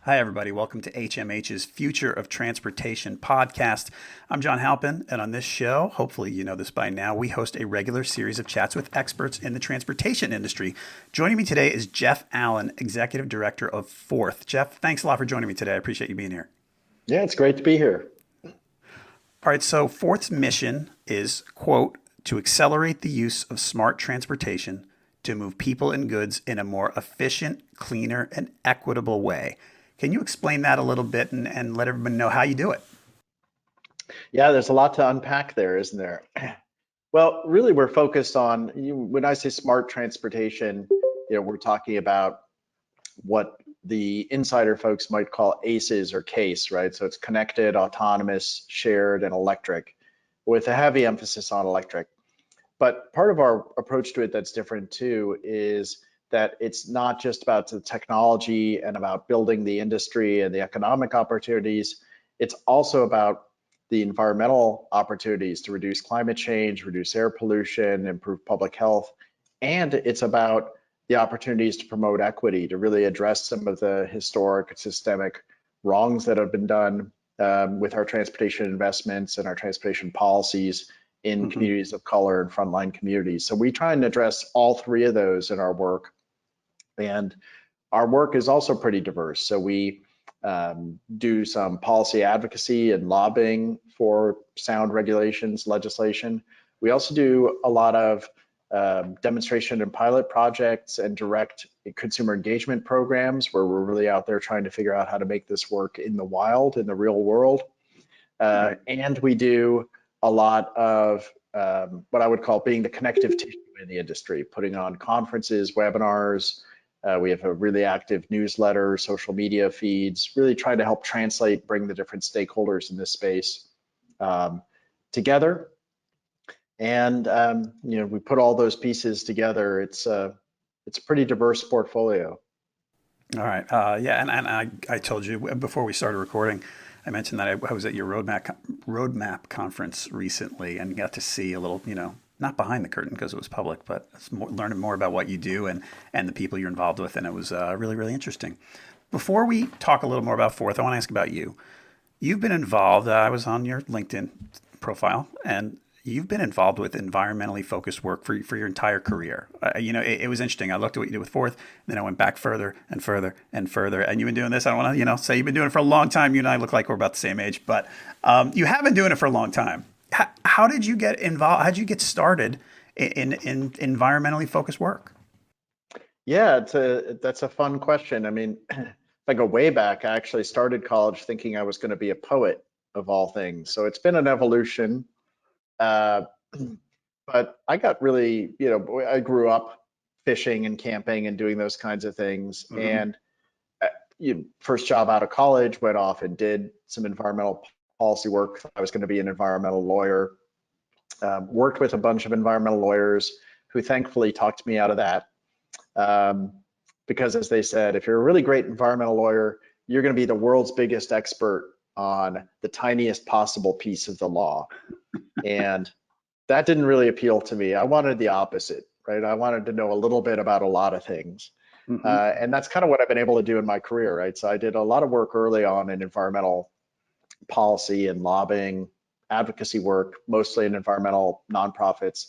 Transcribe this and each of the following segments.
Hi, everybody. Welcome to HMH's Future of Transportation podcast. I'm John Halpin, and on this show, hopefully you know this by now, we host a regular series of chats with experts in the transportation industry. Joining me today is Jeff Allen, Executive Director of Forth. Jeff, thanks a lot for joining me today. I appreciate you being here. Yeah, it's great to be here. All right, so Forth's mission is, quote, to accelerate the use of smart transportation to move people and goods in a more efficient, cleaner, and equitable way. Can you explain that a little bit and let everyone know how you do it? Yeah, there's a lot to unpack there, isn't there? Well, really, we're focused on, when I say smart transportation, we're talking about what the insider folks might call ACEs or CASE, right? So it's connected, autonomous, shared, and electric, with a heavy emphasis on electric. But part of our approach to it that's different too is that it's not just about the technology and about building the industry and the economic opportunities. It's also about the environmental opportunities to reduce climate change, reduce air pollution, improve public health. And it's about the opportunities to promote equity, to really address some of the historic systemic wrongs that have been done with our transportation investments and our transportation policies in Mm-hmm. communities of color and frontline communities. So we try and address all three of those in our work. And our work is also pretty diverse. So we do some policy advocacy and lobbying for sound regulations, legislation. We also do a lot of demonstration and pilot projects and direct consumer engagement programs where we're really out there trying to figure out how to make this work in the wild, in the real world. And we do a lot of what I would call being the connective tissue in the industry, putting on conferences, webinars. We have a really active newsletter, social media feeds, really trying to help translate, bring the different stakeholders in this space together. And we put all those pieces together. It's a pretty diverse portfolio. All right. Yeah, and I told you before we started recording, I mentioned that I was at your roadmap conference recently and got to see a little, not behind the curtain because it was public, but learning more about what you do and the people you're involved with, and it was really, really interesting. Before we talk a little more about Forth, I want to ask about you. You've been involved. I was on your LinkedIn profile, and you've been involved with environmentally focused work for your entire career. It was interesting. I looked at what you did with Forth, and then I went back further and further and further. And you've been doing this. I don't want to, say you've been doing it for a long time. You and I look like we're about the same age, but you have been doing it for a long time. How did you get involved? How did you get started in environmentally focused work? Yeah, that's a fun question. I mean, if I go way back, I actually started college thinking I was going to be a poet of all things. So it's been an evolution. Uh, but I got really, I grew up fishing and camping and doing those kinds of things. Mm-hmm. And first job out of college, went off and did some environmental policy work. I was going to be an environmental lawyer. Worked with a bunch of environmental lawyers who thankfully talked me out of that. Um, because as they said, if you're a really great environmental lawyer, you're going to be the world's biggest expert on the tiniest possible piece of the law. And that didn't really appeal to me. I wanted the opposite, right? I wanted to know a little bit about a lot of things. Mm-hmm. And that's kind of what I've been able to do in my career, right? So I did a lot of work early on in environmental policy and lobbying, advocacy work, mostly in environmental nonprofits.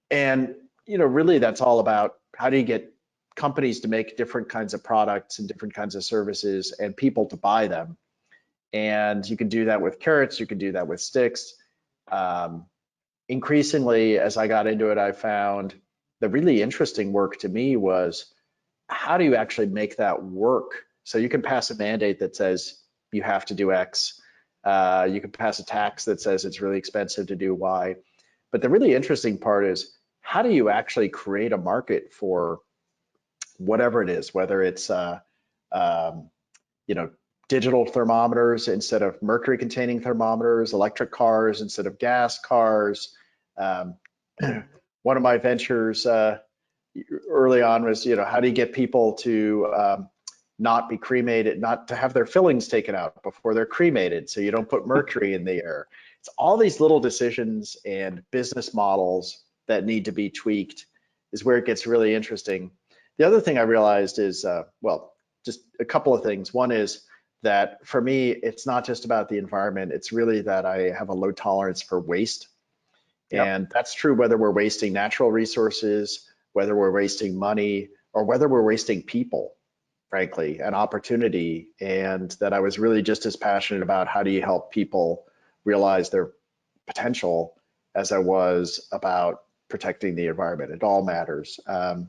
And, really that's all about how do you get companies to make different kinds of products and different kinds of services and people to buy them. And you can do that with carrots, you can do that with sticks. Um, Increasingly, as I got into it, I found the really interesting work to me was how do you actually make that work? So you can pass a mandate that says you have to do X. You can pass a tax that says it's really expensive to do Y. But the really interesting part is how do you actually create a market for whatever it is, whether it's um, you know, digital thermometers instead of mercury containing thermometers, electric cars instead of gas cars. Um, One of my ventures early on was, how do you get people to not be cremated, not to have their fillings taken out before they're cremated so you don't put mercury in the air. It's all these little decisions and business models that need to be tweaked is where it gets really interesting. The other thing I realized is, well, just a couple of things. One is that for me, it's not just about the environment. It's really that I have a low tolerance for waste. Yep. And that's true whether we're wasting natural resources, whether we're wasting money, or whether we're wasting people, frankly, and opportunity. And that I was really just as passionate about how do you help people realize their potential as I was about protecting the environment. It all matters. And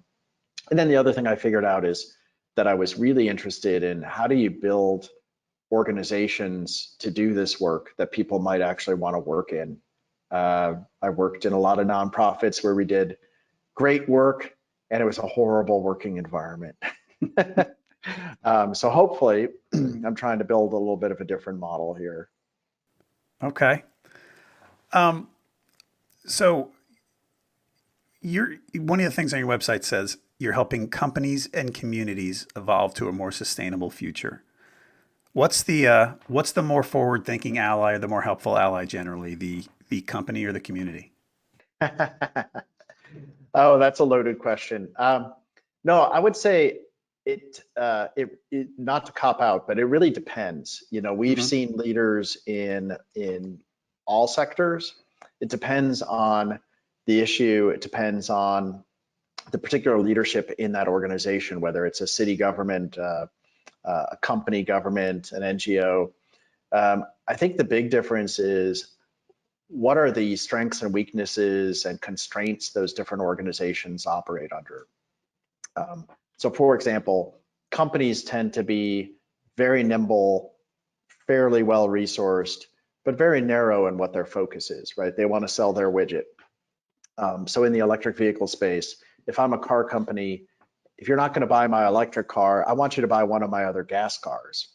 then the other thing I figured out is that I was really interested in how do you build organizations to do this work that people might actually want to work in. I worked in a lot of nonprofits where we did great work and it was a horrible working environment. So hopefully I'm trying to build a little bit of a different model here. Okay. So you're one of the things on your website says you're helping companies and communities evolve to a more sustainable future. What's the more forward thinking ally or the more helpful ally generally, the company or the community? Oh, that's a loaded question. No, I would say not to cop out, but it really depends. You know, we've Hmm. seen leaders in all sectors. It depends on the issue. It depends on the particular leadership in that organization, whether it's a city government, a company government, an NGO. I think the big difference is what are the strengths and weaknesses and constraints those different organizations operate under. So for example, companies tend to be very nimble, fairly well resourced, but very narrow in what their focus is, right? They want to sell their widget. So in the electric vehicle space, if I'm a car company, if you're not going to buy my electric car, I want you to buy one of my other gas cars,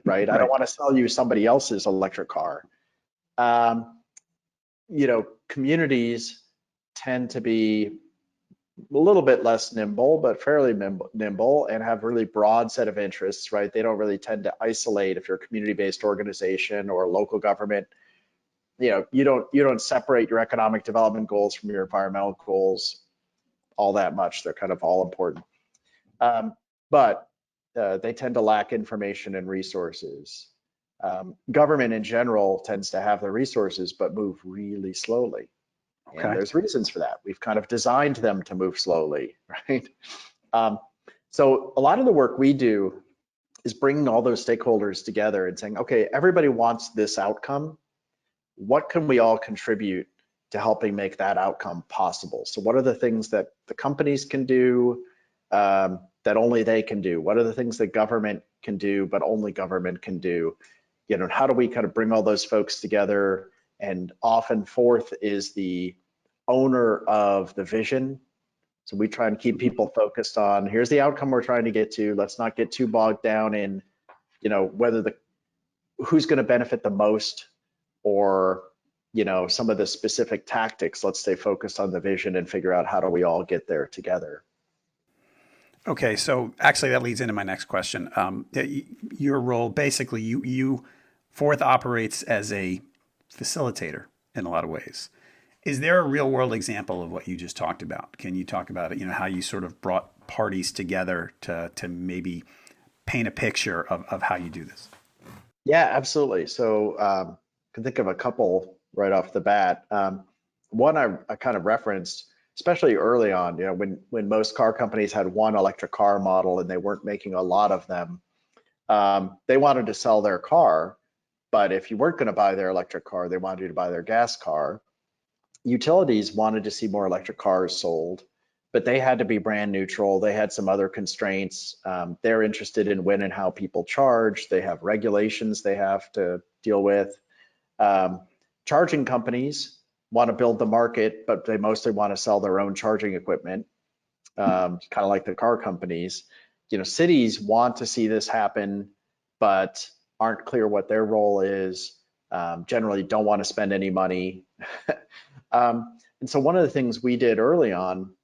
right? I don't Right. want to sell you somebody else's electric car. Um, Communities tend to be a little bit less nimble, but fairly nimble and have really broad set of interests, right? They don't really tend to isolate if you're a community-based organization or a local government. You don't separate your economic development goals from your environmental goals all that much. They're kind of all important. But they tend to lack information and resources. Government in general tends to have the resources, but move really slowly. And Okay. there's reasons for that. We've kind of designed them to move slowly, right? Um, so a lot of the work we do is bringing all those stakeholders together and saying, okay, everybody wants this outcome. What can we all contribute to helping make that outcome possible? So what are the things that the companies can do that only they can do? What are the things that government can do, but only government can do? How do we kind of bring all those folks together? And often fourth is the owner of the vision. So we try and keep Mhm. people focused on here's the outcome we're trying to get to. Let's not get too bogged down in, whether who's going to benefit the most or, some of the specific tactics. Let's stay focused on the vision and figure out how do we all get there together. Okay, so actually that leads into my next question. Your role, basically, you Fourth operates as a facilitator in a lot of ways. Is there a real world example of what you just talked about? Can you talk about it? You know, how you sort of brought parties together to maybe paint a picture of how you do this. Yeah, absolutely. So can think of a couple right off the bat. One I kind of referenced, especially early on, when most car companies had one electric car model and they weren't making a lot of them, they wanted to sell their car, but if you weren't going to buy their electric car, they wanted you to buy their gas car. Utilities wanted to see more electric cars sold, but they had to be brand neutral. They had some other constraints. They're interested in when and how people charge. They have regulations they have to deal with. Um, Charging companies want to build the market, but they mostly want to sell their own charging equipment, kind of like the car companies. Cities want to see this happen, but aren't clear what their role is. Generally don't want to spend any money. And so one of the things we did early on,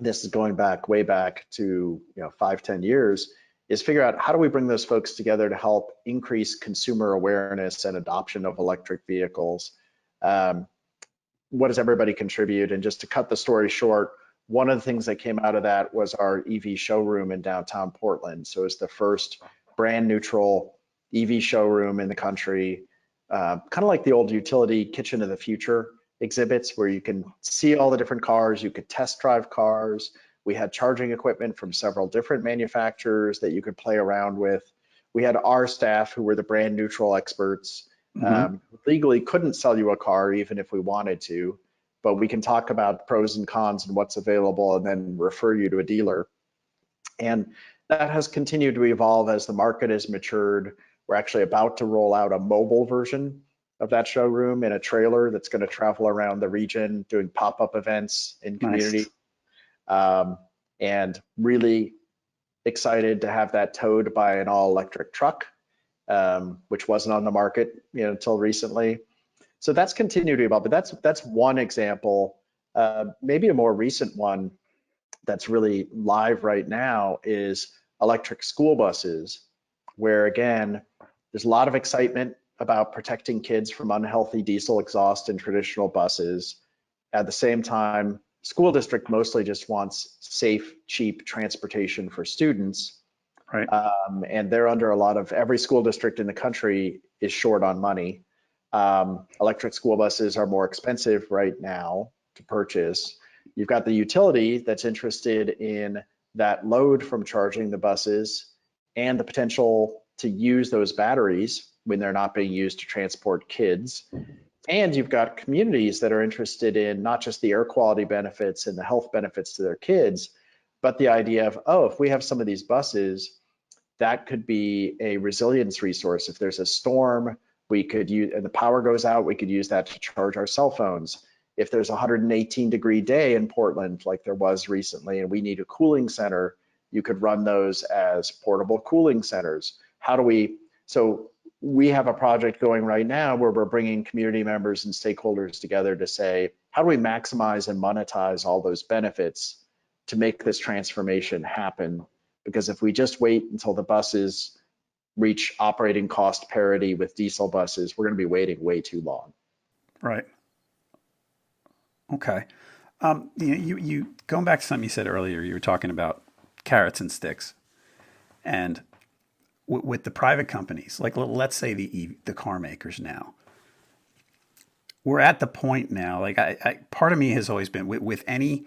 this is going back way back to 5-10 years, is figure out how do we bring those folks together to help increase consumer awareness and adoption of electric vehicles. What does everybody contribute? And just to cut the story short, one of the things that came out of that was our EV showroom in downtown Portland. So it's the first brand neutral EV showroom in the country, kind of like the old utility kitchen of the future exhibits where you can see all the different cars, you could test drive cars. We had charging equipment from several different manufacturers that you could play around with. We had our staff who were the brand neutral experts, Hmm. legally couldn't sell you a car even if we wanted to, but we can talk about pros and cons and what's available and then refer you to a dealer. And that has continued to evolve as the market has matured. We're actually about to roll out a mobile version of that showroom in a trailer that's going to travel around the region doing pop-up events in community. Nice. Um, and really excited to have that towed by an all-electric truck, which wasn't on the market, until recently. So that's continued to evolve, but that's one example. Maybe a more recent one that's really live right now is electric school buses, where again, there's a lot of excitement about protecting kids from unhealthy diesel exhaust in traditional buses. At the same time, school district mostly just wants safe, cheap transportation for students. Right. And they're under a lot of, every school district in the country is short on money. Electric school buses are more expensive right now to purchase. You've got the utility that's interested in that load from charging the buses and the potential to use those batteries when they're not being used to transport kids. And you've got communities that are interested in not just the air quality benefits and the health benefits to their kids, but the idea of, oh, if we have some of these buses, that could be a resilience resource. If there's a storm, we could use, and the power goes out, we could use that to charge our cell phones. If there's a 118-degree day in Portland, like there was recently, and we need a cooling center, you could run those as portable cooling centers. How do we, so we have a project going right now where we're bringing community members and stakeholders together to say, how do we maximize and monetize all those benefits to make this transformation happen? Because if we just wait until the buses reach operating cost parity with diesel buses, we're going to be waiting way too long. Right. Okay. You going back to something you said earlier, you were talking about carrots and sticks. And with the private companies, like let's say the car makers now, we're at the point now, like part of me has always been with any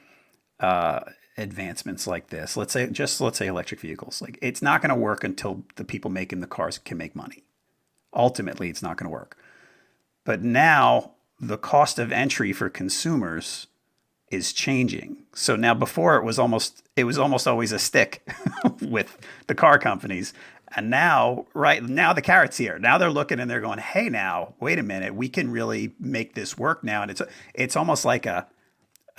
uh, advancements like this, let's say electric vehicles, like it's not going to work until the people making the cars can make money. Ultimately, it's not going to work. But now the cost of entry for consumers is changing. So now before it was almost always a stick with the car companies. And now, right now the carrot's here. Now they're looking and they're going, "Hey, now, wait a minute. We can really make this work now." And it's almost like I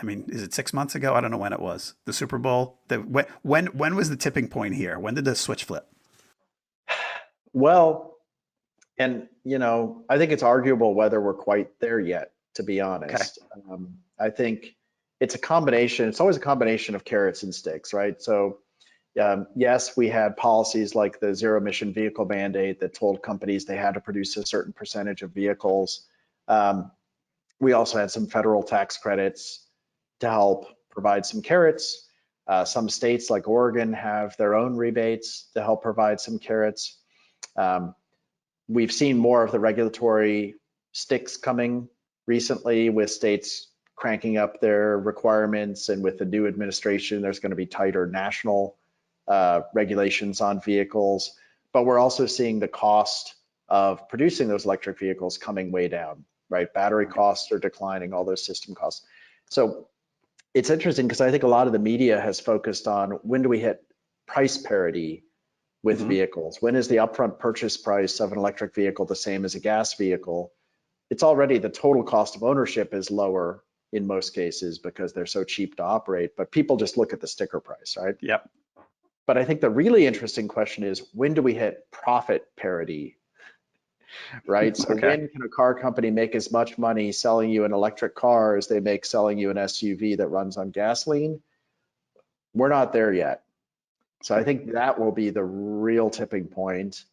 mean, is it 6 months ago? I don't know when it was. The Super Bowl. When was the tipping point here? When did the switch flip? Well, and I think it's arguable whether we're quite there yet, to be Okay. honest. I think it's a combination. It's always a combination of carrots and sticks, right? So yes, we had policies like the zero emission vehicle mandate that told companies they had to produce a certain percentage of vehicles. Um, we also had some federal tax credits to help provide some carrots. Some states like Oregon have their own rebates to help provide some carrots. Um, we've seen more of the regulatory sticks coming recently with states cranking up their requirements, and with the new administration, there's going to be tighter national regulations on vehicles. But we're also seeing the cost of producing those electric vehicles coming way down, right? Battery costs are declining, all those system costs. So it's interesting because I think a lot of the media has focused on when do we hit price parity with Mm-hmm. vehicles? When is the upfront purchase price of an electric vehicle the same as a gas vehicle? It's already, the total cost of ownership is lower in most cases because they're so cheap to operate, but people just look at the sticker price, right? Yep. But I think the really interesting question is, when do we hit profit parity, right? So Okay. when can a car company make as much money selling you an electric car as they make selling you an SUV that runs on gasoline? We're not there yet. So I think that will be the real tipping point,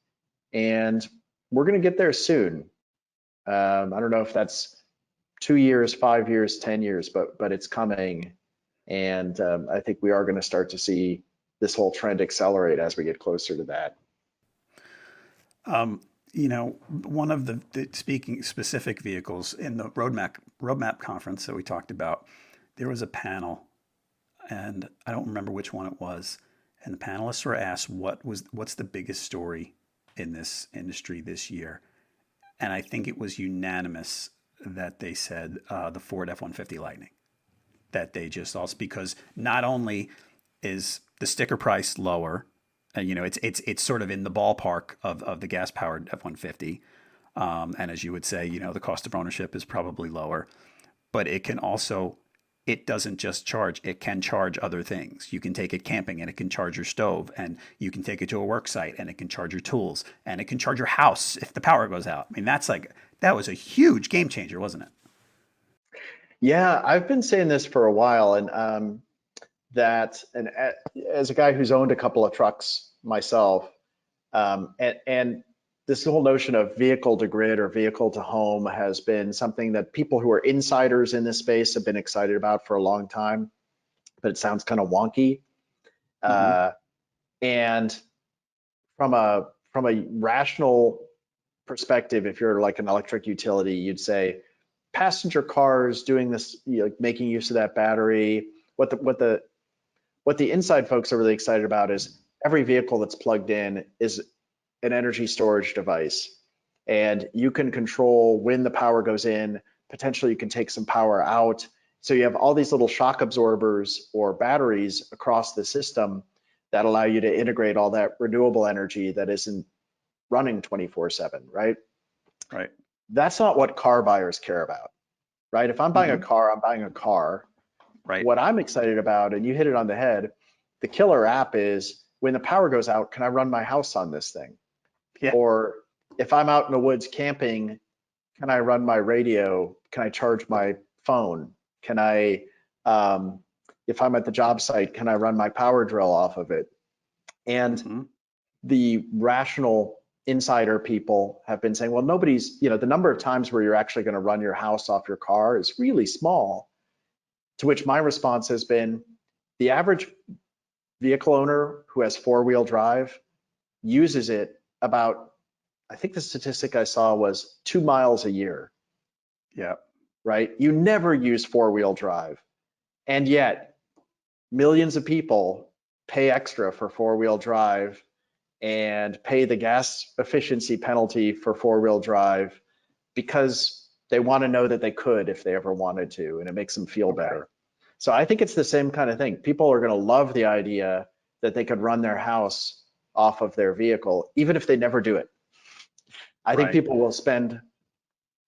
and we're going to get there soon. I don't know if that's 2 years, 5 years, 10 years, but it's coming. And I think we are going to start to see this whole trend accelerate as we get closer to that. Um, one of the speaking specific vehicles in the roadmap conference that we talked about, there was a panel, and I don't remember which one it was. And the panelists were asked what's the biggest story in this industry this year, and I think it was unanimous that they said the Ford F-150 Lightning. That they just also, because not only is the sticker price lower, it's sort of in the ballpark of the gas powered F-150, and as you would say, the cost of ownership is probably lower, but it doesn't just charge, it can charge other things. You can take it camping and it can charge your stove, and you can take it to a work site and it can charge your tools, and it can charge your house if the power goes out. I mean, that was a huge game changer, wasn't it? Yeah, I've been saying this for a while, and as a guy who's owned a couple of trucks myself, and this whole notion of vehicle to grid or vehicle to home has been something that people who are insiders in this space have been excited about for a long time, but it sounds kind of wonky. Mm-hmm. Uh, and from a rational perspective, if you're like an electric utility, you'd say passenger cars doing this, making use of that battery. What the inside folks are really excited about is every vehicle that's plugged in is an energy storage device, and you can control when the power goes in. Potentially, you can take some power out. So you have all these little shock absorbers or batteries across the system that allow you to integrate all that renewable energy that isn't running 24/7, right? Right. That's not what car buyers care about, right? If I'm buying a Mm-hmm. car, I'm buying a car. Right. What I'm excited about, and you hit it on the head, the killer app is when the power goes out, can I run my house on this thing? Yeah. Or if I'm out in the woods camping, can I run my radio? Can I charge my phone? Can I, um, if I'm at the job site, can I run my power drill off of it? And Mm-hmm. the rational insider people have been saying, well, the number of times where you're actually going to run your house off your car is really small. To which my response has been, the average vehicle owner who has four-wheel drive uses it about, I think the statistic I saw was 2 miles a year, Yeah. right? You never use four-wheel drive. And yet millions of people pay extra for four-wheel drive and pay the gas efficiency penalty for four-wheel drive because they want to know that they could if they ever wanted to, and it makes them feel Okay. better. So I think it's the same kind of thing. People are going to love the idea that they could run their house off of their vehicle, even if they never do it. I think Right. people will spend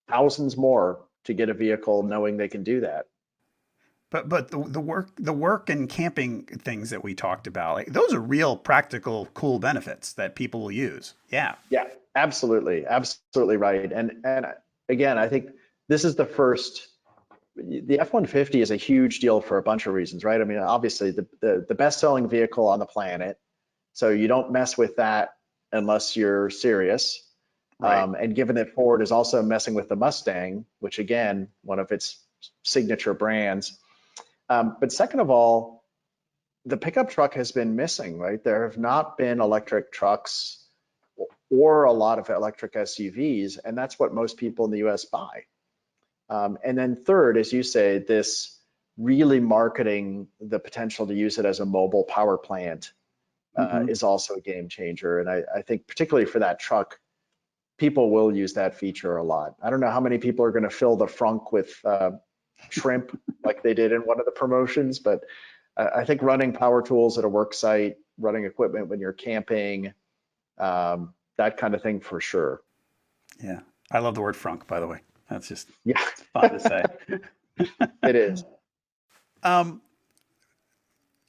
thousands more to get a vehicle knowing they can do that. But the work and camping things that we talked about, like, those are real practical, cool benefits that people will use. Yeah. Yeah, absolutely, absolutely right. And again, I think this is the first. The F-150 is a huge deal for a bunch of reasons, right? I mean, obviously the best-selling vehicle on the planet, so you don't mess with that unless you're serious. Right. And given that Ford is also messing with the Mustang, which again, one of its signature brands. But second of all, the pickup truck has been missing, right? There have not been electric trucks or a lot of electric SUVs, and that's what most people in the US buy. And then third, as you say, this really marketing the potential to use it as a mobile power plant Mm-hmm. is also a game changer. And I think particularly for that truck, people will use that feature a lot. I don't know how many people are going to fill the frunk with shrimp like they did in one of the promotions, but I think running power tools at a work site, running equipment when you're camping, that kind of thing for sure. Yeah. I love the word frunk, by the way. That's just Yeah, it's fun to say. it is. um,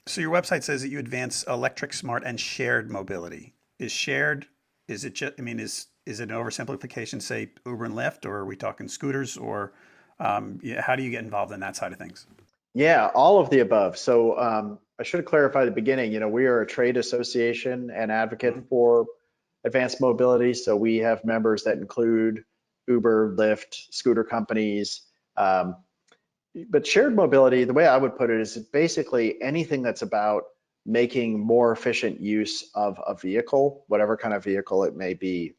so your website says that you advance electric, smart, and shared mobility. Is shared? Is it just? I mean, is it an oversimplification? Say Uber and Lyft, or are we talking scooters? Or yeah, how do you get involved in that side of things? Yeah, all of the above. So I should have clarified at the beginning, we are a trade association and Hmm. advocate for advanced mobility. So we have members that include Uber, Lyft, scooter companies. Um, But shared mobility, the way I would put it is basically anything that's about making more efficient use of a vehicle, whatever kind of vehicle it may be.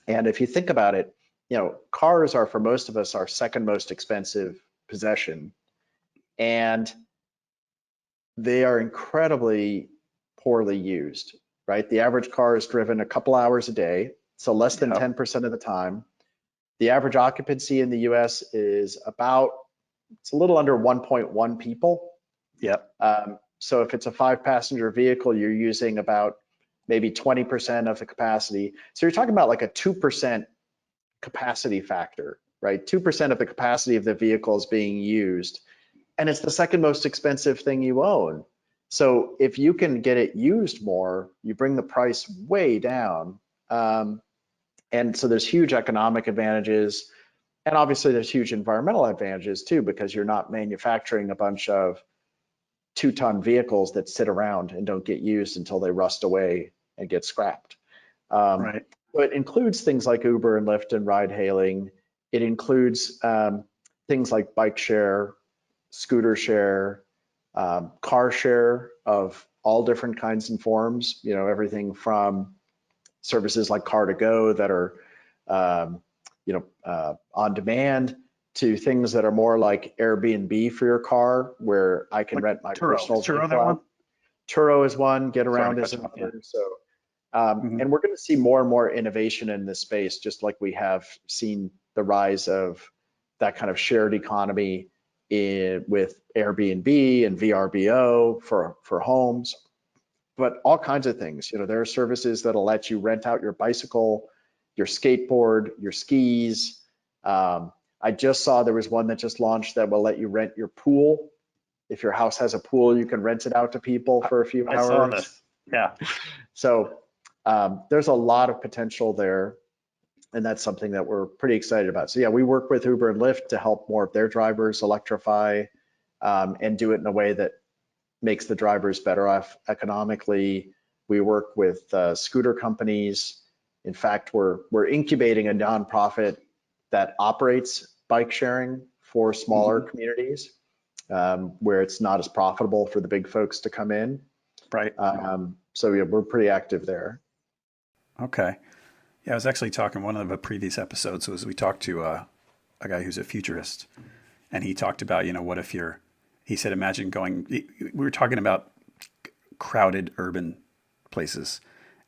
And if you think about it, cars are for most of us our second most expensive possession, and they are incredibly poorly used, right? The average car is driven a couple hours a day, so less than Yep. 10% of the time. The average occupancy in the US is it's a little under 1.1 people. Yep. So if it's a 5-passenger vehicle, you're using about maybe 20% of the capacity. So you're talking about like a 2% capacity factor, right? 2% of the capacity of the vehicle is being used, and it's the second most expensive thing you own. So if you can get it used more, you bring the price way down. And so there's huge economic advantages. And obviously there's huge environmental advantages too, because you're not manufacturing a bunch of 2-ton vehicles that sit around and don't get used until they rust away and get scrapped. Um, Right. so it includes things like Uber and Lyft and ride hailing. It includes things like bike share, scooter share, car share of all different kinds and forms, everything from services like Car2Go that are, on demand to things that are more like Airbnb for your car, where I can Like rent my Turo. Is personal Turo vehicle that one? out. Turo is one, Get Sorry to Around is cut you off. Yeah. another. So, Hmm. and we're going to see more and more innovation in this space, just like we have seen the rise of that kind of shared economy with Airbnb and VRBO for homes, but all kinds of things. There are services that'll let you rent out your bicycle, your skateboard, your skis. I just saw there was one that just launched that will let you rent your pool. If your house has a pool, you can rent it out to people for a few I saw hours. this. Yeah. So there's a lot of potential there, and that's something that we're pretty excited about. So yeah, we work with Uber and Lyft to help more of their drivers electrify, and do it in a way that makes the drivers better off economically. We work with scooter companies. In fact, we're incubating a nonprofit that operates bike sharing for smaller Hmm. communities, where it's not as profitable for the big folks to come in. Right. So yeah, we're pretty active there. Okay. Yeah, I was actually talking one of the previous episodes was we talked to a guy who's a futurist, and he talked about what if he said imagine going. We were talking about crowded urban places,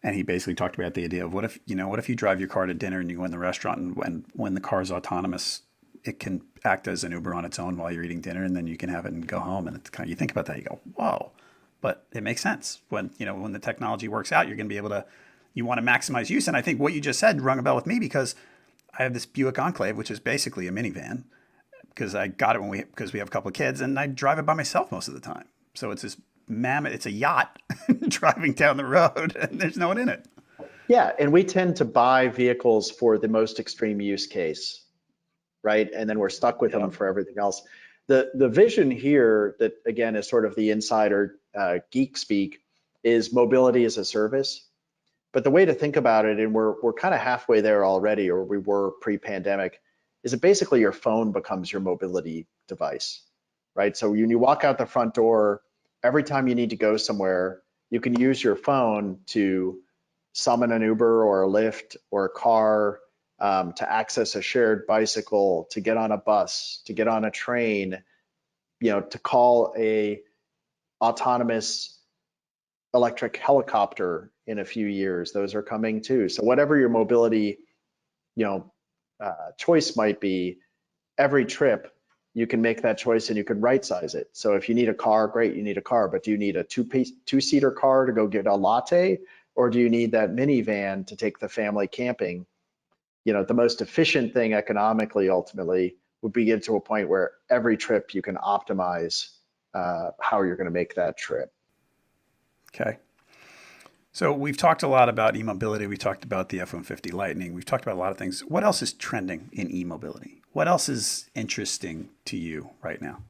and he basically talked about the idea of what if you drive your car to dinner and you go in the restaurant, and when the car's autonomous, it can act as an Uber on its own while you're eating dinner, and then you can have it and go home. And it's kind of, you think about that, you go, whoa. But it makes sense when the technology works out, you're going to be able to. You want to maximize use, and I think what you just said rung a bell with me because I have this Buick Enclave, which is basically a minivan, because I got it because we have a couple of kids, and I drive it by myself most of the time. So it's this mammoth. It's a yacht driving down the road, and there's no one in it. Yeah, and we tend to buy vehicles for the most extreme use case, right? And then we're stuck with them Yep. for everything else. The vision here, that again is sort of the insider geek speak, is mobility as a service. But the way to think about it, and we're kind of halfway there already, or we were pre-pandemic, is that basically your phone becomes your mobility device, right? So when you walk out the front door, every time you need to go somewhere, you can use your phone to summon an Uber or a Lyft or a car, to access a shared bicycle, to get on a bus, to get on a train, to call a autonomous electric helicopter in a few years. Those are coming too. So whatever your mobility, choice might be, every trip you can make that choice and you can right size it. So if you need a car, great, you need a car, but do you need a two-seater car to go get a latte, or do you need that minivan to take the family camping? The most efficient thing economically ultimately would be get to a point where every trip you can optimize how you're going to make that trip. Okay. So we've talked a lot about e-mobility. We talked about the F-150 Lightning. We've talked about a lot of things. What else is trending in e-mobility? What else is interesting to you right now?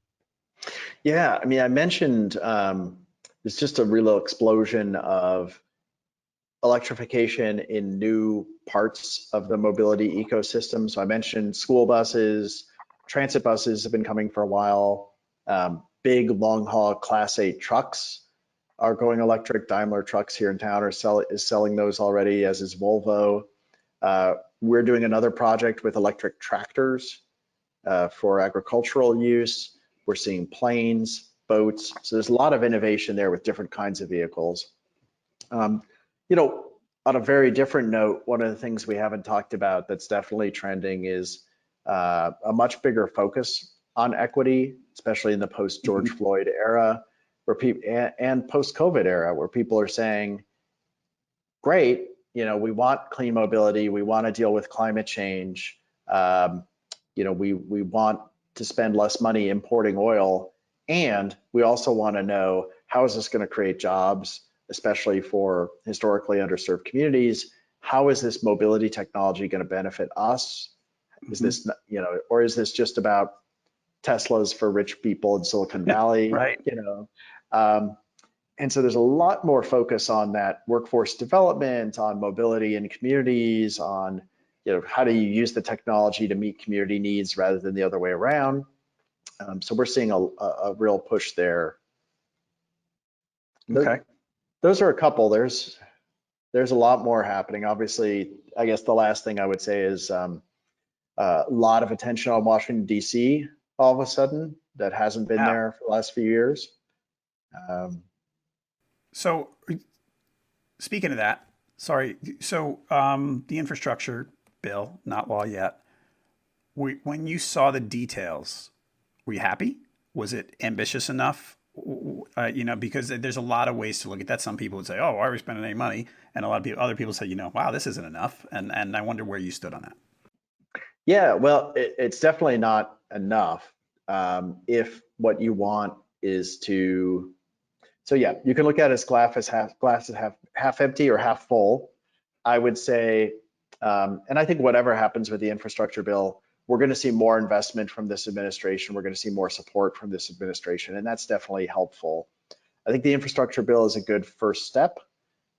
Yeah, I mean, I mentioned there's just a real explosion of electrification in new parts of the mobility ecosystem. So I mentioned school buses, Transit buses have been coming for a while. Big long haul Class 8 trucks are going electric. Daimler Trucks here in town is selling those already, as is Volvo. We're doing another project with electric tractors for agricultural use. We're seeing planes, boats. So there's a lot of innovation there with different kinds of vehicles. Um, you know, on a very different note, one of the things we haven't talked about that's definitely trending is a much bigger focus on equity, especially in the post George Mhm. Floyd era, where people and post COVID era, where people are saying, great, we want clean mobility, we want to deal with climate change, um, we want to spend less money importing oil, and we also want to know how is this going to create jobs, especially for historically underserved communities. How is this mobility technology going to benefit us? Is Mhm. this, or is this just about Teslas for rich people in Silicon Valley? Right. Um, and so there's a lot more focus on that workforce development, on mobility in communities, on how do you use the technology to meet community needs rather than the other way around. So we're seeing a real push there. Okay. Those are a couple. There's a lot more happening. Obviously, I guess the last thing I would say is a lot of attention on Washington, D.C. all of a sudden that hasn't been Yeah. there for the last few years. Um, So speaking of that, sorry. So the infrastructure bill, not law yet. When you saw the details, were you happy? Was it ambitious enough? Because there's a lot of ways to look at that. Some people would say, "Oh, why are we spending any money?" And a lot of people, other people say, "Wow, this isn't enough." And I wonder where you stood on that. Yeah, well, it's definitely not enough. If what you want is to, so yeah, you can look at it as glass is half empty or half full. I would say, and I think whatever happens with the infrastructure bill, we're going to see more investment from this administration. We're going to see more support from this administration, and that's definitely helpful. I think the infrastructure bill is a good first step.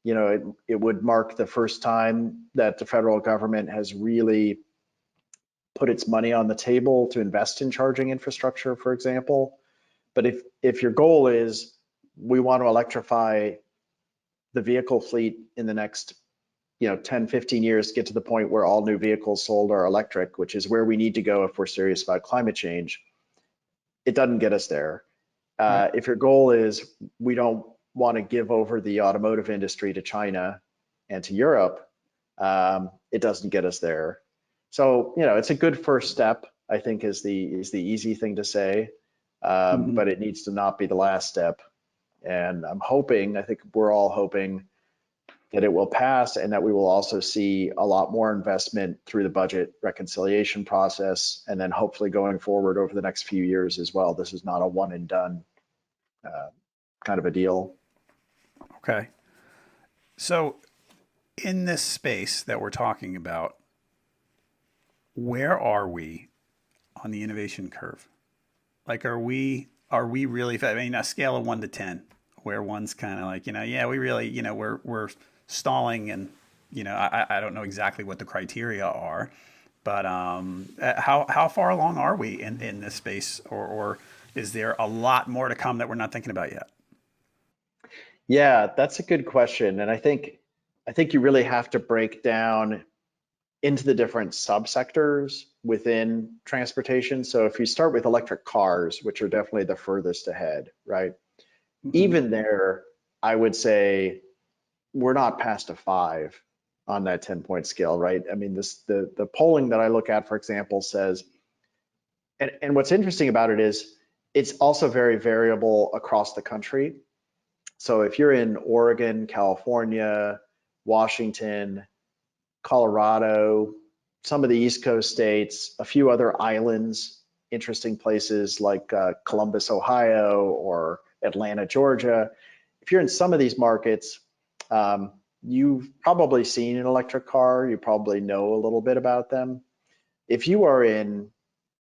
It would mark the first time that the federal government has really put its money on the table to invest in charging infrastructure, for example. But if your goal is we want to electrify the vehicle fleet in the next 10, 15 years, get to the point where all new vehicles sold are electric, which is where we need to go if we're serious about climate change, it doesn't get us there. Right. If your goal is we don't want to give over the automotive industry to China and to Europe, it doesn't get us there. So it's a good first step. I think is the easy thing to say, Hmm. but it needs to not be the last step. And I'm hoping, I think we're all hoping that it will pass and that we will also see a lot more investment through the budget reconciliation process, and then hopefully going forward over the next few years as well. This is not a one and done uh, kind of a deal. Okay. So in this space that we're talking about, where are we on the innovation curve? Like, are we really? I mean, a scale of 1 to 10, where one's kind of like, yeah, we really, we're stalling, and I don't know exactly what the criteria are, but how far along are we in this space, or is there a lot more to come that we're not thinking about yet? Yeah, that's a good question. And I think you really have to break down into the different subsectors within transportation. So if you start with electric cars, which are definitely the furthest ahead, right? Hmm. Even there, I would say we're not past a 5 on that 10-point scale, right? I mean, the polling that I look at, for example, says, and what's interesting about it is it's also very variable across the country. So if you're in Oregon, California, Washington, Colorado, some of the East Coast states, a few other islands, interesting places like Columbus, Ohio, or Atlanta, Georgia. If you're in some of these markets, you've probably seen an electric car. You probably know a little bit about them. If you are in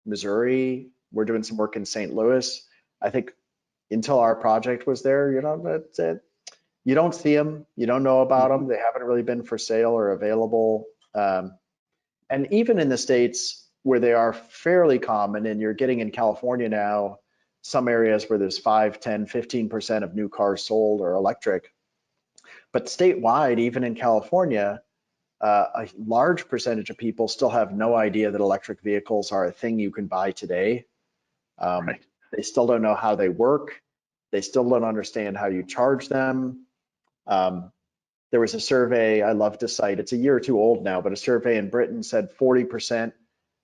Missouri, we're doing some work in St. Louis. I think until our project was there, that's it. You don't see them, you don't know about Hmm. them. They haven't really been for sale or available. And even in the States, where they are fairly common, and you're getting in California now, some areas where there's 5, 10, 15% of new cars sold are electric. But statewide, even in California, a large percentage of people still have no idea that electric vehicles are a thing you can buy today. Um, Right. they still don't know how they work. They still don't understand how you charge them. Um, there was a survey, I love to cite, it's a year or two old now, but a survey in Britain said 40%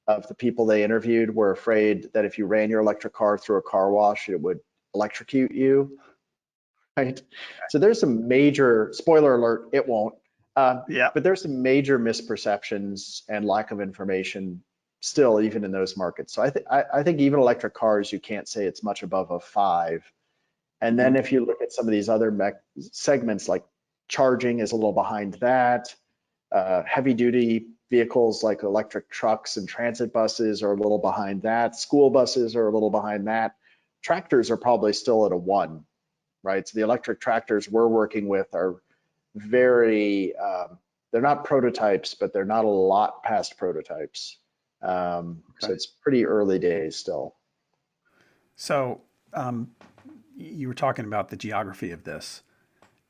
of the people they interviewed were afraid that if you ran your electric car through a car wash, it would electrocute you, right? So there's some major, spoiler alert, it won't, uh, Yeah. but there's some major misperceptions and lack of information still even in those markets. So I think even electric cars, you can't say it's much above a 5. And then Mhm. if you look at some of these other segments, like charging is a little behind that. Heavy duty vehicles like electric trucks and transit buses are a little behind that. School buses are a little behind that. Tractors are probably still at a 1, right? So the electric tractors we're working with are very, they're not prototypes, but they're not a lot past prototypes. So Okay. it's pretty early days still. So you were talking about the geography of this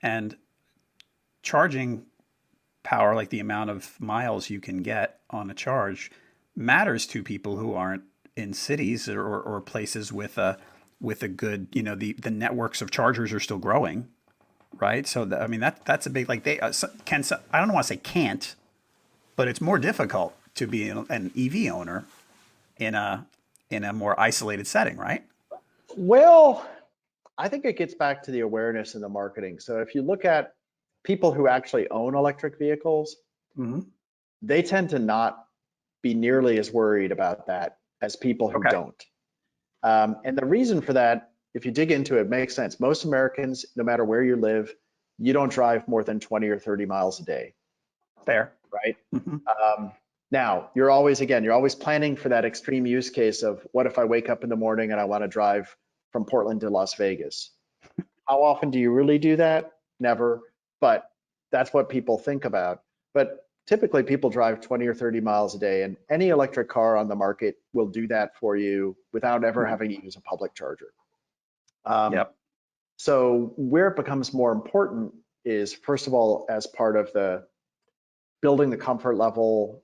and charging power, like the amount of miles you can get on a charge, matters to people who aren't in cities or places with a good, the networks of chargers are still growing, right? So I mean that's a big like they can I don't want to say can't, but it's more difficult to be an EV owner in a more isolated setting, right? Well, I think it gets back to the awareness and the marketing. So if you look at people who actually own electric vehicles, Hmm. they tend to not be nearly as worried about that as people who Okay. don't. And the reason for that, if you dig into it, makes sense. Most Americans, no matter where you live, you don't drive more than 20 or 30 miles a day, Fair. right? Hmm. Um, Now, you're always planning for that extreme use case of what if I wake up in the morning and I want to drive from Portland to Las Vegas? How often do you really do that? Never, but that's what people think about. But typically people drive 20 or 30 miles a day, and any electric car on the market will do that for you without ever Hmm. having to use a public charger. Um, Yep. so where it becomes more important is, first of all, as part of the building the comfort level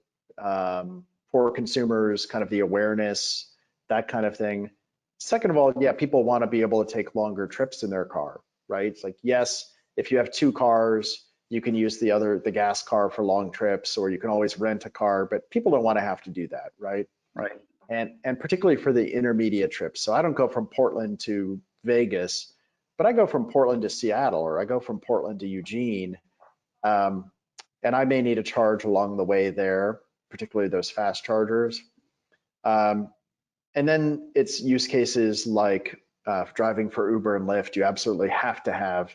for consumers, kind of the awareness, that kind of thing. Second of all, yeah, people want to be able to take longer trips in their car, right? It's like, yes, if you have 2 cars, you can use the gas car for long trips, or you can always rent a car, but people don't want to have to do that, right? Right. And particularly for the intermediate trips. So I don't go from Portland to Vegas, but I go from Portland to Seattle, or I go from Portland to Eugene. Um, and I may need a charge along the way there, particularly those fast chargers. Um, and then it's use cases like driving for Uber and Lyft. You absolutely have to have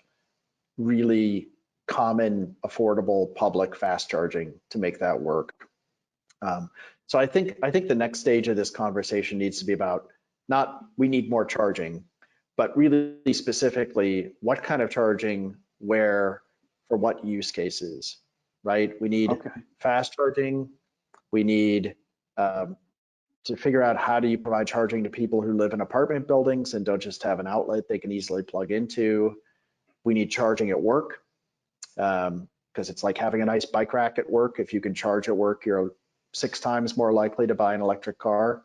really common, affordable, public fast charging to make that work. Um, so I think the next stage of this conversation needs to be about not we need more charging, but really specifically what kind of charging, where, for what use cases, right? We need Okay. fast charging. We need um, to figure out how do you provide charging to people who live in apartment buildings and don't just have an outlet they can easily plug into. We need charging at work because it's like having a nice bike rack at work. If you can charge at work, you're 6 times more likely to buy an electric car.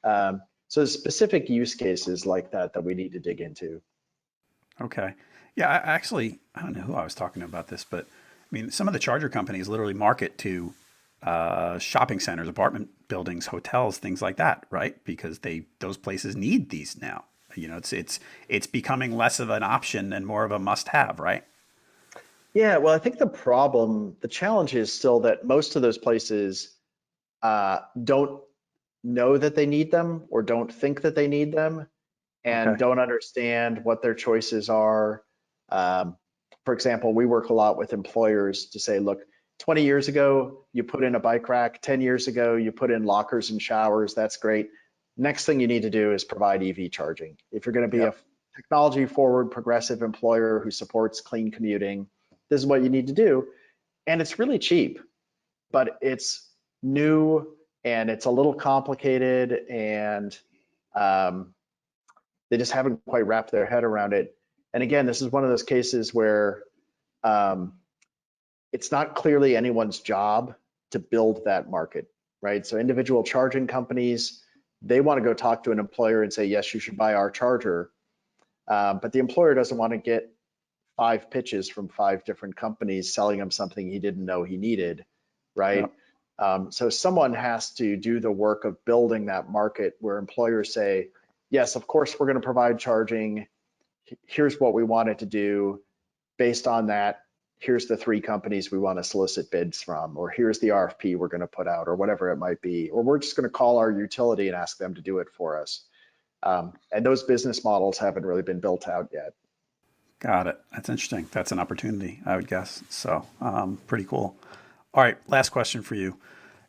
So there's specific use cases like that that we need to dig into. Okay. Yeah, I don't know who I was talking to about this, but I mean, some of the charger companies literally market to shopping centers, apartment buildings, hotels, things like that, right? Because those places need these now. It's becoming less of an option and more of a must-have, right? Yeah, well, I think the challenge is still that most of those places don't know that they need them or don't think that they need them and Okay. don't understand what their choices are. Um, for example, we work a lot with employers to say, look, 20 years ago, you put in a bike rack. 10 years ago, you put in lockers and showers. That's great. Next thing you need to do is provide EV charging. If you're going to be a Yep. technology forward, progressive employer who supports clean commuting, this is what you need to do. And it's really cheap, but it's new. and it's a little complicated, and um, they just haven't quite wrapped their head around it. And again, this is one of those cases where um, it's not clearly anyone's job to build that market, right? So individual charging companies, they want to go talk to an employer and say, yes, you should buy our charger. But the employer doesn't want to get 5 pitches from 5 different companies selling him something he didn't know he needed, right? Yep. So someone has to do the work of building that market where employers say, yes, of course, we're going to provide charging. Here's what we want it to do. Based on that, here's the 3 companies we want to solicit bids from, or here's the RFP we're going to put out, or whatever it might be, or we're just going to call our utility and ask them to do it for us. And those business models haven't really been built out yet. Got it. That's interesting. That's an opportunity, I would guess. So, pretty cool. All right, last question for you.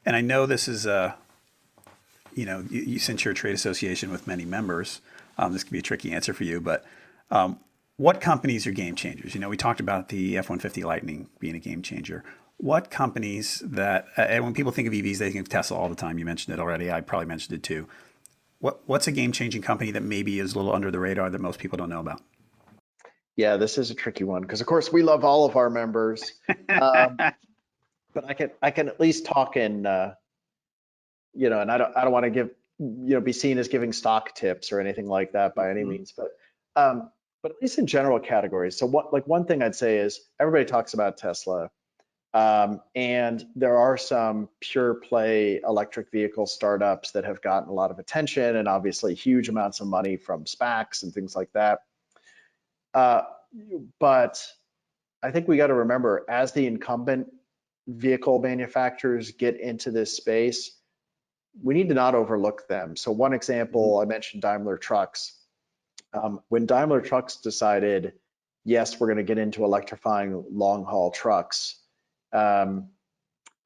And I know this is since you're a trade association with many members, this could be a tricky answer for you, but what companies are game changers? We talked about the F-150 Lightning being a game changer. What companies that, and when people think of EVs, they think of Tesla all the time. You mentioned it already. I probably mentioned it too. What's a game changing company that maybe is a little under the radar that most people don't know about? Yeah, this is a tricky one because, of course, we love all of our members, um, but I can at least talk in, and I don't want to give, be seen as giving stock tips or anything like that by any Mhm. means, but at least in general categories. So one thing I'd say is everybody talks about Tesla, and there are some pure play electric vehicle startups that have gotten a lot of attention and obviously huge amounts of money from SPACs and things like that. Uh, but I think we got to remember, as the incumbent vehicle manufacturers get into this space, we need to not overlook them. So one Mhm. example, I mentioned Daimler Trucks. When Daimler Trucks decided, yes, we're going to get into electrifying long haul trucks, um,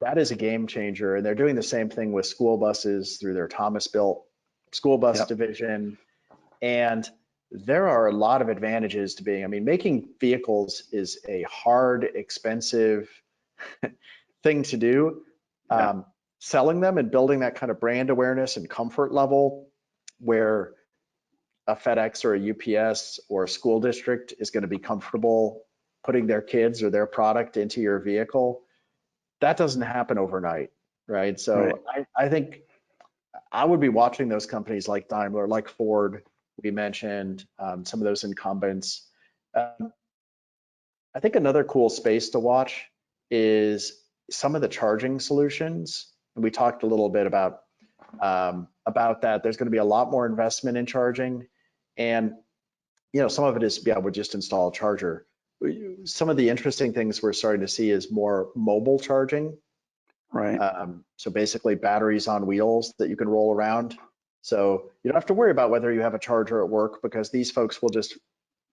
that is a game changer. And they're doing the same thing with school buses through their Thomas Built school bus Yep. division. And there are a lot of advantages to being, I mean, making vehicles is a hard, expensive thing to do. Yeah. Um, Selling them and building that kind of brand awareness and comfort level where a FedEx or a UPS or a school district is going to be comfortable putting their kids or their product into your vehicle, that doesn't happen overnight, right? Right. So I think I would be watching those companies like Daimler, like Ford, we mentioned, some of those incumbents. Um, I think another cool space to watch is some of the charging solutions. And we talked a little bit about that. There's going to be a lot more investment in charging, and some of it is, yeah, we'll just install a charger. Some of the interesting things we're starting to see is more mobile charging. Right. So basically batteries on wheels that you can roll around. So you don't have to worry about whether you have a charger at work because these folks will just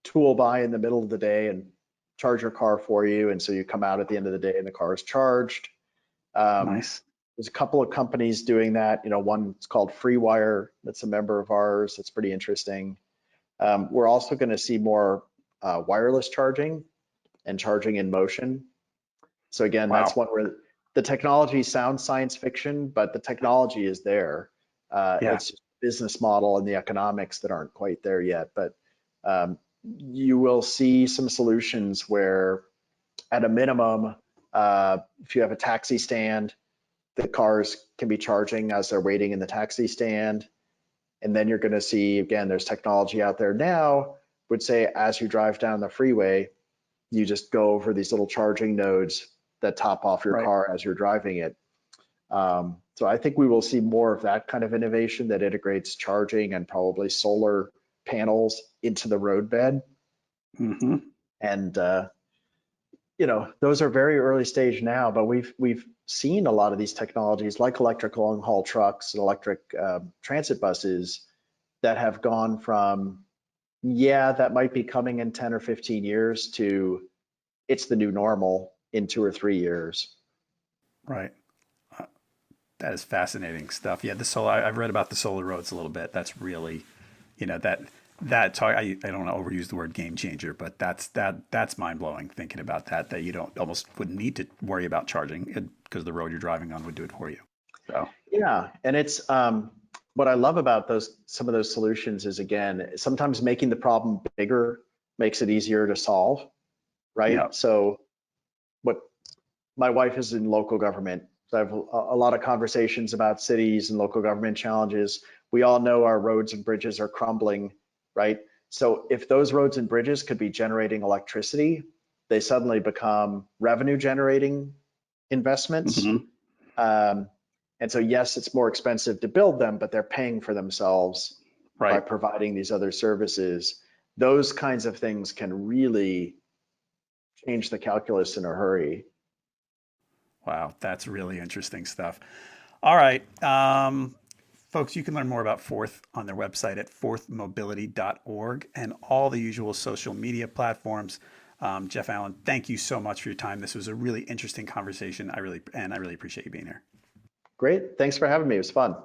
tool by in the middle of the day and charge your car for you. And so you come out at the end of the day and the car is charged. Um, Nice. there's a couple of companies doing that. One's called FreeWire. That's a member of ours. That's pretty interesting. We're also going to see more wireless charging and charging in motion. So again, that's Wow. one where the technology sounds science fiction, but the technology is there. Yeah. It's just business model and the economics that aren't quite there yet. But um, you will see some solutions where, at a minimum, if you have a taxi stand, the cars can be charging as they're waiting in the taxi stand. And then you're going to see, again, there's technology out there now, would say as you drive down the freeway, you just go over these little charging nodes that top off your Right. car as you're driving it. So I think we will see more of that kind of innovation that integrates charging and probably solar panels into the roadbed. Hmm. And those are very early stage now, but we've seen a lot of these technologies like electric long haul trucks and electric transit buses that have gone from, yeah, that might be coming in 10 or 15 years to it's the new normal in 2 or 3 years. Right. Uh, that is fascinating stuff. Yeah, the solar. I've read about the solar roads a little bit. That's really, that talk. I don't want to overuse the word game changer, but that's mind blowing. Thinking about that you don't almost wouldn't need to worry about charging because the road you're driving on would do it for you. So Yeah, and it's what I love about some of those solutions is, again, sometimes making the problem bigger makes it easier to solve, yeah. right? So what my wife is in local government. So I have a lot of conversations about cities and local government challenges. We all know our roads and bridges are crumbling, right? So if those roads and bridges could be generating electricity, they suddenly become revenue generating investments. Hmm. Um, and so, yes, it's more expensive to build them, but they're paying for themselves by Right. providing these other services. Those kinds of things can really change the calculus in a hurry. Wow, that's really interesting stuff. All right. Folks, you can learn more about Forth on their website at forthmobility.org and all the usual social media platforms. Jeff Allen, thank you so much for your time. This was a really interesting conversation. I really appreciate you being here. Great. Thanks for having me. It was fun.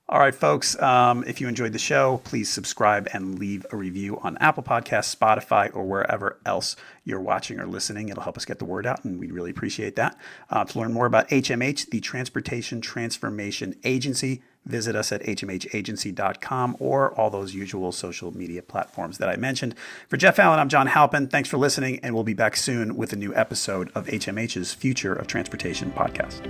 All right, folks. If you enjoyed the show, please subscribe and leave a review on Apple Podcasts, Spotify, or wherever else you're watching or listening. It'll help us get the word out, and we'd really appreciate that. To learn more about HMH, the Transportation Transformation Agency, visit us at hmhagency.com or all those usual social media platforms that I mentioned. For Jeff Allen, I'm John Halpin. Thanks for listening, and we'll be back soon with a new episode of HMH's Future of Transportation podcast.